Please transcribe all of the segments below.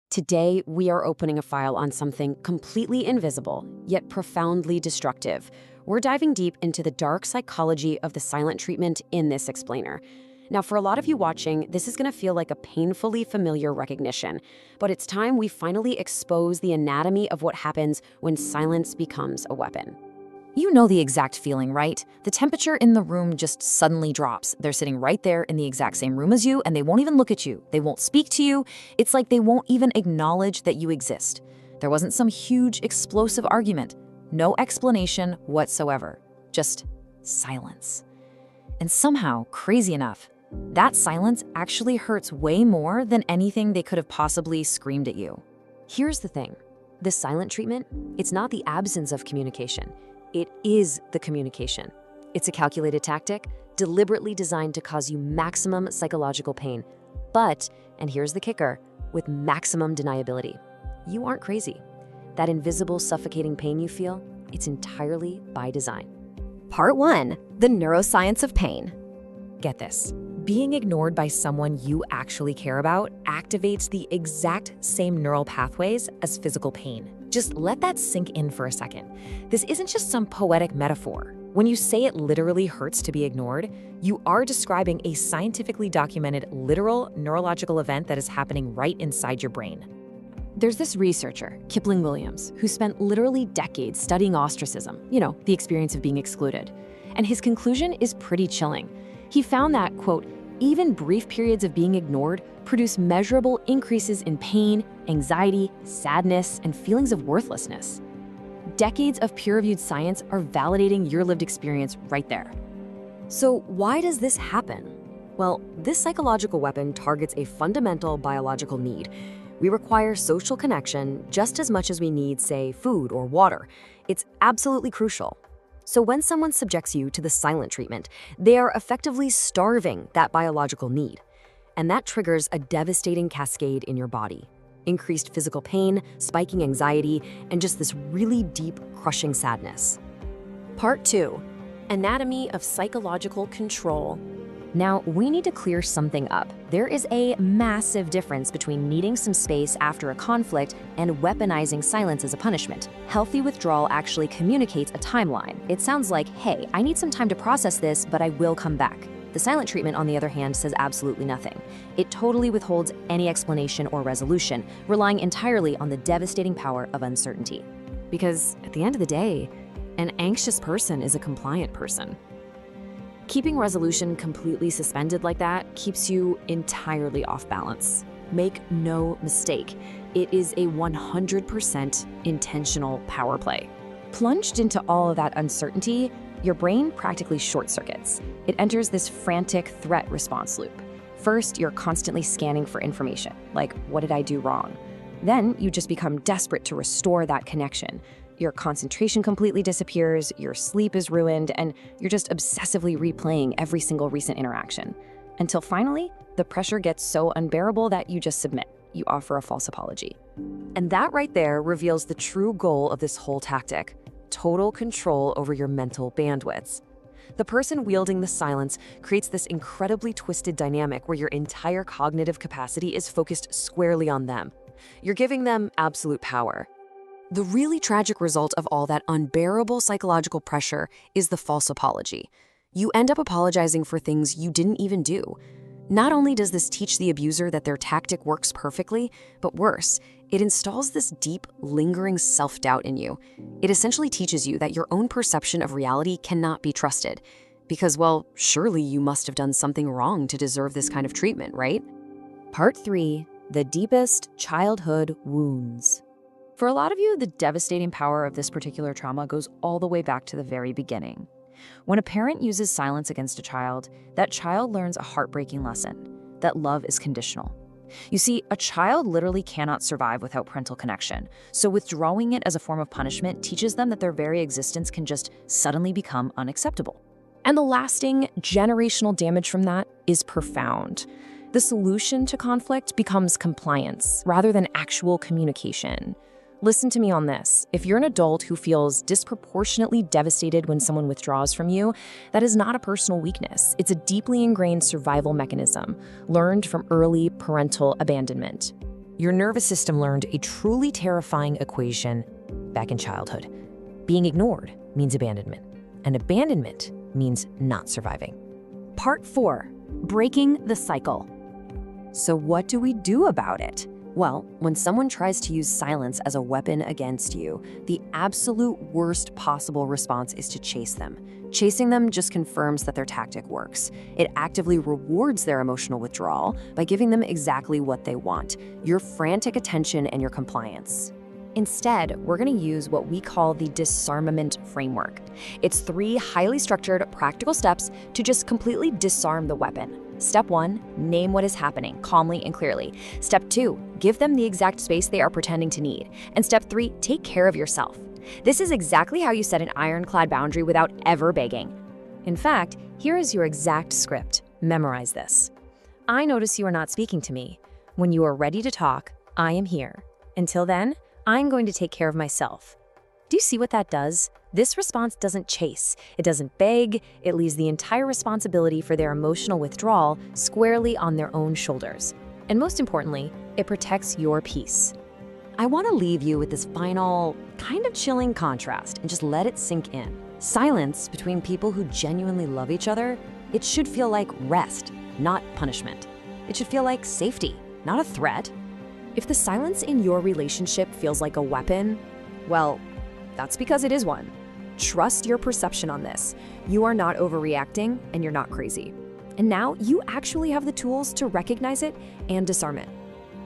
Today, we are opening a file on something completely invisible, yet profoundly destructive. We're diving deep into the dark psychology of the silent treatment in this explainer. Now, for a lot of you watching, this is going to feel like a painfully familiar recognition, but it's time we finally expose the anatomy of what happens when silence becomes a weapon. You know the exact feeling, right? The temperature in the room just suddenly drops. They're sitting right there in the exact same room as you, and they won't even look at you. They won't speak to you. It's like they won't even acknowledge that you exist. There wasn't some huge, explosive argument. No explanation whatsoever. Just silence. And somehow, crazy enough, that silence actually hurts way more than anything they could have possibly screamed at you. Here's the thing. The silent treatment, it's not the absence of communication. It is the communication. It's a calculated tactic, deliberately designed to cause you maximum psychological pain. But, and here's the kicker, with maximum deniability. You aren't crazy. That invisible, suffocating pain you feel, it's entirely by design. Part 1. The neuroscience of pain. Get this. Being ignored by someone you actually care about activates the exact same neural pathways as physical pain. Just let that sink in for a second. This isn't just some poetic metaphor. When you say it literally hurts to be ignored, you are describing a scientifically documented literal neurological event that is happening right inside your brain. There's this researcher, Kipling Williams, who spent literally decades studying ostracism, the experience of being excluded. And his conclusion is pretty chilling. He found that, quote, even brief periods of being ignored produce measurable increases in pain, anxiety, sadness, and feelings of worthlessness. Decades of peer-reviewed science are validating your lived experience right there. So why does this happen? Well, this psychological weapon targets a fundamental biological need. We require social connection just as much as we need, say, food or water. It's absolutely crucial. So when someone subjects you to the silent treatment, they are effectively starving that biological need. And that triggers a devastating cascade in your body. Increased physical pain, spiking anxiety, and just this really deep, crushing sadness. Part 2. Anatomy of psychological control. Now, we need to clear something up. There is a massive difference between needing some space after a conflict and weaponizing silence as a punishment. Healthy withdrawal actually communicates a timeline. It sounds like, hey, I need some time to process this, but I will come back. The silent treatment, on the other hand, says absolutely nothing. It totally withholds any explanation or resolution, relying entirely on the devastating power of uncertainty. Because at the end of the day, an anxious person is a compliant person. Keeping resolution completely suspended like that keeps you entirely off balance. Make no mistake, it is a 100% intentional power play. Plunged into all of that uncertainty, your brain practically short circuits. It enters this frantic threat response loop. First, you're constantly scanning for information, like, what did I do wrong? Then you just become desperate to restore that connection. Your concentration completely disappears, your sleep is ruined, and you're just obsessively replaying every single recent interaction. Until finally, the pressure gets so unbearable that you just submit. You offer a false apology. And that right there reveals the true goal of this whole tactic: total control over your mental bandwidths. The person wielding the silence creates this incredibly twisted dynamic where your entire cognitive capacity is focused squarely on them. You're giving them absolute power. The really tragic result of all that unbearable psychological pressure is the false apology. You end up apologizing for things you didn't even do. Not only does this teach the abuser that their tactic works perfectly, but worse, it installs this deep, lingering self-doubt in you. It essentially teaches you that your own perception of reality cannot be trusted. Because, well, surely you must have done something wrong to deserve this kind of treatment, right? Part 3. The deepest childhood wounds. For a lot of you, the devastating power of this particular trauma goes all the way back to the very beginning. When a parent uses silence against a child, that child learns a heartbreaking lesson, that love is conditional. You see, a child literally cannot survive without parental connection, so withdrawing it as a form of punishment teaches them that their very existence can just suddenly become unacceptable. And the lasting generational damage from that is profound. The solution to conflict becomes compliance rather than actual communication. Listen to me on this. If you're an adult who feels disproportionately devastated when someone withdraws from you, that is not a personal weakness. It's a deeply ingrained survival mechanism, learned from early parental abandonment. Your nervous system learned a truly terrifying equation back in childhood. Being ignored means abandonment, and abandonment means not surviving. Part 4. Breaking the cycle. So what do we do about it? Well, when someone tries to use silence as a weapon against you, the absolute worst possible response is to chase them. Chasing them just confirms that their tactic works. It actively rewards their emotional withdrawal by giving them exactly what they want, your frantic attention and your compliance. Instead, we're going to use what we call the disarmament framework. It's 3 highly structured, practical steps to just completely disarm the weapon. Step 1, name what is happening calmly and clearly. Step 2, give them the exact space they are pretending to need. And step 3, take care of yourself. This is exactly how you set an ironclad boundary without ever begging. In fact, here is your exact script. Memorize this. I notice you are not speaking to me. When you are ready to talk, I am here. Until then, I'm going to take care of myself. Do you see what that does? This response doesn't chase, it doesn't beg, it leaves the entire responsibility for their emotional withdrawal squarely on their own shoulders. And most importantly, it protects your peace. I want to leave you with this final, kind of chilling contrast and just let it sink in. Silence between people who genuinely love each other, it should feel like rest, not punishment. It should feel like safety, not a threat. If the silence in your relationship feels like a weapon, well, that's because it is one. Trust your perception on this. You are not overreacting and you're not crazy. And now you actually have the tools to recognize it and disarm it.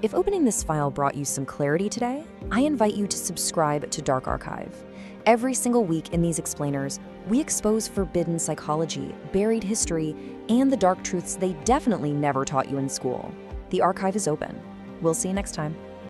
If opening this file brought you some clarity today, I invite you to subscribe to Dark Archive. Every single week in these explainers, we expose forbidden psychology, buried history, and the dark truths they definitely never taught you in school. The archive is open. We'll see you next time.